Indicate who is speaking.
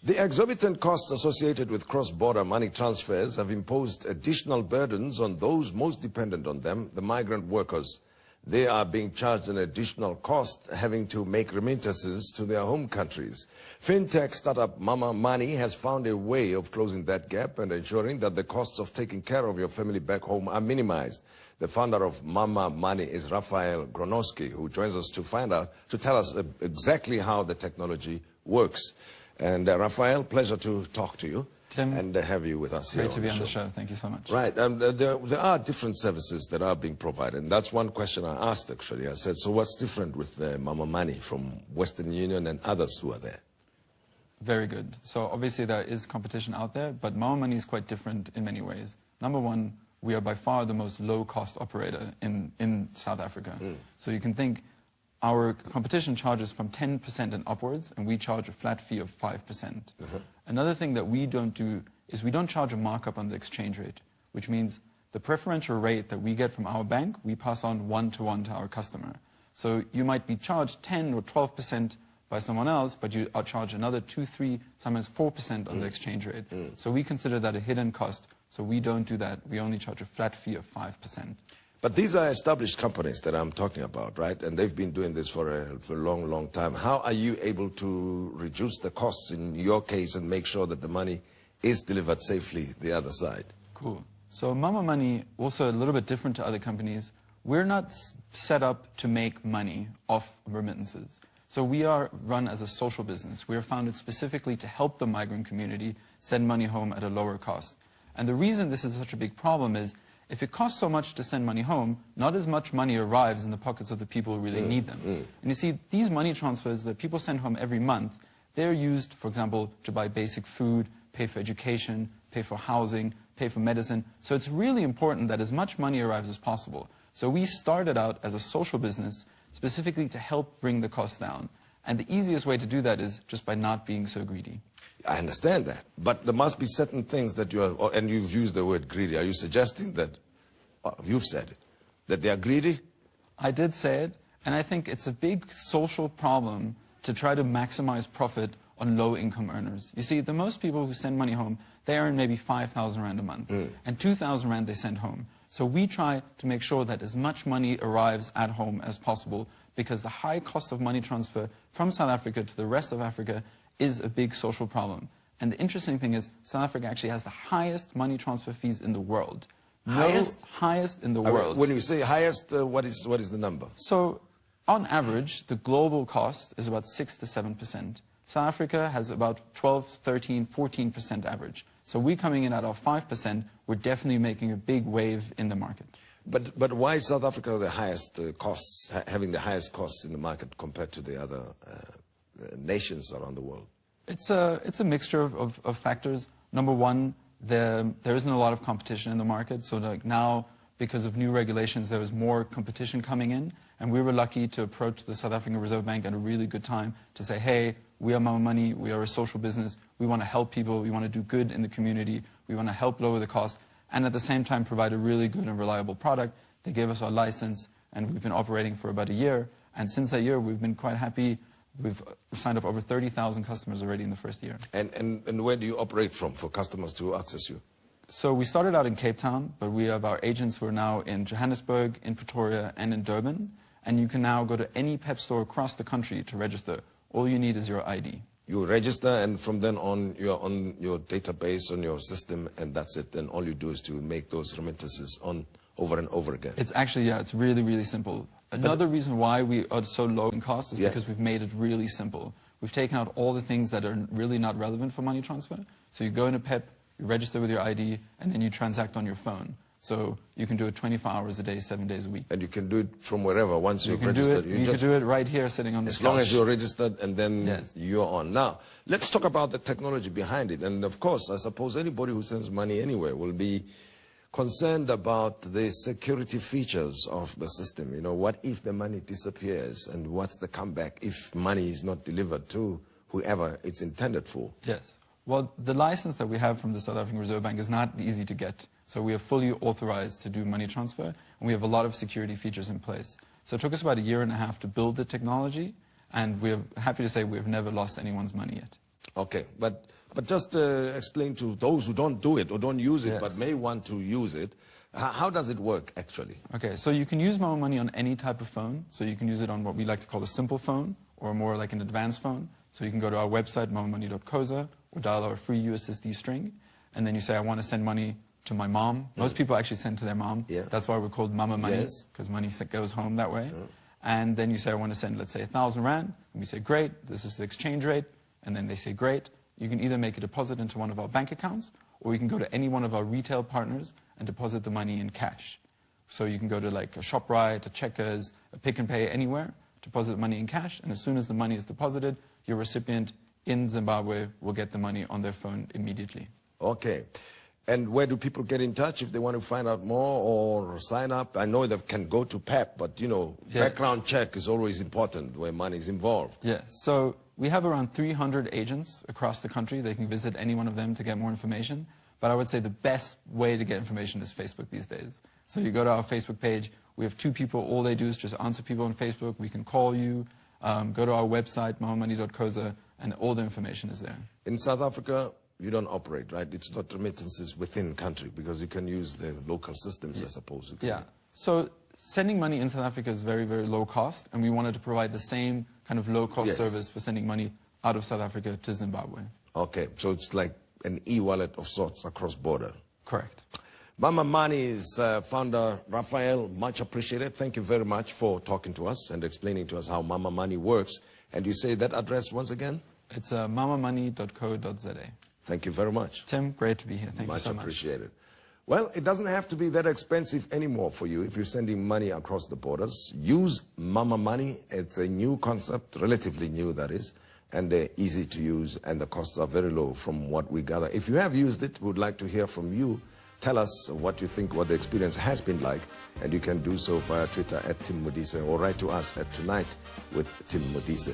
Speaker 1: The exorbitant costs associated with cross-border money transfers have imposed additional burdens on those most dependent on them, the migrant workers. They are being charged an additional cost, having to make remittances to their home countries. Fintech startup Mama Money has found a way of closing that gap and ensuring that the costs of taking care of your family back home are minimized. The founder of Mama Money is Rafael Gronoski, who joins us to tell us exactly how the technology works. And Rafael, pleasure to talk to you.
Speaker 2: Tim,
Speaker 1: and have you with us here.
Speaker 2: Great to be on the show. Thank you so much.
Speaker 1: Right. There are different services that are being provided. And that's one question I asked, actually. I said, so what's different with Mama Money from Western Union and others who are there?
Speaker 2: Very good. So obviously there is competition out there, but Mama Money is quite different in many ways. Number one, we are by far the most low-cost operator in South Africa. So you can think our competition charges from 10% and upwards, and we charge a flat fee of 5%. Another thing that we don't do is we don't charge a markup on the exchange rate, which means the preferential rate that we get from our bank, we pass on one-to-one to our customer. So you might be charged 10 or 12% by someone else, but you are charged another 2, 3, sometimes 4% on the exchange rate. So we consider that a hidden cost, so we don't do that. We only charge a flat fee of 5%.
Speaker 1: But these are established companies that I'm talking about, right? And they've been doing this for a long, long time. How are you able to reduce the costs in your case and make sure that the money is delivered safely the other side?
Speaker 2: Cool. So Mama Money, also a little bit different to other companies. We're not set up to make money off remittances. So we are run as a social business. We are founded specifically to help the migrant community send money home at a lower cost. And the reason this is such a big problem is if it costs so much to send money home, not as much money arrives in the pockets of the people who really need them. And you see, these money transfers that people send home every month, they're used, for example, to buy basic food, pay for education, pay for housing, pay for medicine. So it's really important that as much money arrives as possible. So we started out as a social business specifically to help bring the costs down. And the easiest way to do that is just by not being so greedy.
Speaker 1: I understand that, but there must be certain things that you are, and you've used the word greedy. Are you suggesting that, you've said it, that they are greedy?
Speaker 2: I did say it, and I think it's a big social problem to try to maximize profit on low-income earners. You see, the most people who send money home, they earn maybe 5,000 Rand a month, and 2,000 Rand they send home. So we try to make sure that as much money arrives at home as possible, because the high cost of money transfer from South Africa to the rest of Africa is a big social problem. And the interesting thing is, South Africa actually has the highest money transfer fees in the world. Highest in the world.
Speaker 1: When you say highest, what is the number?
Speaker 2: So, on average, the global cost is about 6 to 7%. South Africa has about 12, 13, 14% average. So we're coming in at our 5%, we're definitely making a big wave in the market.
Speaker 1: But why is South Africa the highest costs, having the highest costs in the market compared to the other nations around the world?
Speaker 2: It's a mixture of factors. Number one, there isn't a lot of competition in the market. So like now, because of new regulations, there is more competition coming in. And we were lucky to approach the South African Reserve Bank at a really good time to say, hey, we are Mama Money, we are a social business, we want to help people, we want to do good in the community, we want to help lower the cost, and at the same time provide a really good and reliable product. They gave us our license, and we've been operating for about a year. And since that year, we've been quite happy. We've signed up over 30,000 customers already in the first year.
Speaker 1: And where do you operate from for customers to access you?
Speaker 2: So we started out in Cape Town, but we have our agents who are now in Johannesburg, in Pretoria, and in Durban. And you can now go to any PEP store across the country to register. All you need is your ID.
Speaker 1: You register, and from then on, you're on your database, on your system, and that's it. And all you do is to make those remittances over and over again.
Speaker 2: It's actually, yeah, it's really, really simple. Another reason why we are so low in cost is because we've made it really simple. We've taken out all the things that are really not relevant for money transfer. So you go into PEP, you register with your ID, and then you transact on your phone. So you can do it 24 hours a day, 7 days a week.
Speaker 1: And you can do it from wherever, once you've registered.
Speaker 2: You can do it right here, sitting on the couch.
Speaker 1: As long as you're registered, and then you're on. Now, let's talk about the technology behind it. And of course, I suppose anybody who sends money anywhere will be concerned about the security features of the system. You know, what if the money disappears, and what's the comeback if money is not delivered to whoever it's intended for?
Speaker 2: Yes. Well, the license that we have from the South African Reserve Bank is not easy to get. So we are fully authorized to do money transfer, and we have a lot of security features in place. So it took us about 1.5 years to build the technology, and we're happy to say we've never lost anyone's money yet.
Speaker 1: Okay, but just explain to those who don't do it or don't use it, but may want to use it, how does it work actually?
Speaker 2: Okay, so you can use Mama Money on any type of phone. So you can use it on what we like to call a simple phone, or more like an advanced phone. So you can go to our website, mamamoney.coza, or dial our free USSD string, and then you say, I want to send money to my mom. Most people actually send to their mom.
Speaker 1: Yeah.
Speaker 2: That's why we're called Mama Money, because money goes home that way. And then you say, I want to send, let's say, 1,000 Rand. And we say, great, this is the exchange rate. And then they say, great. You can either make a deposit into one of our bank accounts, or you can go to any one of our retail partners and deposit the money in cash. So you can go to like a ShopRite, a Checkers, a Pick and Pay, anywhere, deposit the money in cash, and as soon as the money is deposited, your recipient in Zimbabwe will get the money on their phone immediately.
Speaker 1: Okay. And where do people get in touch if they want to find out more or sign up? I know they can go to PEP, but you know, background check is always important where money is involved.
Speaker 2: Yes. So we have around 300 agents across the country. They can visit any one of them to get more information. But I would say the best way to get information is Facebook these days. So you go to our Facebook page. We have 2 people. All they do is just answer people on Facebook. We can call you. Go to our website, mamamoney.coza, and all the information is there.
Speaker 1: In South Africa, you don't operate, right? It's not remittances within country because you can use the local systems, I suppose.
Speaker 2: Yeah. So sending money in South Africa is very, very low cost, and we wanted to provide the same kind of low-cost service for sending money out of South Africa to Zimbabwe.
Speaker 1: Okay, so it's like an e-wallet of sorts across border.
Speaker 2: Correct.
Speaker 1: Mama Money's founder, Raphael, much appreciated. Thank you very much for talking to us and explaining to us how Mama Money works. And you say that address once again?
Speaker 2: It's mamamoney.co.za.
Speaker 1: Thank you very much.
Speaker 2: Tim, great to be here. Thank you so much.
Speaker 1: Much appreciated. Well, it doesn't have to be that expensive anymore for you if you're sending money across the borders. Use Mama Money. It's a new concept, relatively new that is, and they're easy to use, and the costs are very low from what we gather. If you have used it, we would like to hear from you. Tell us what you think, what the experience has been like, and you can do so via Twitter @Tim Modise or write to us at Tonight with Tim Modise.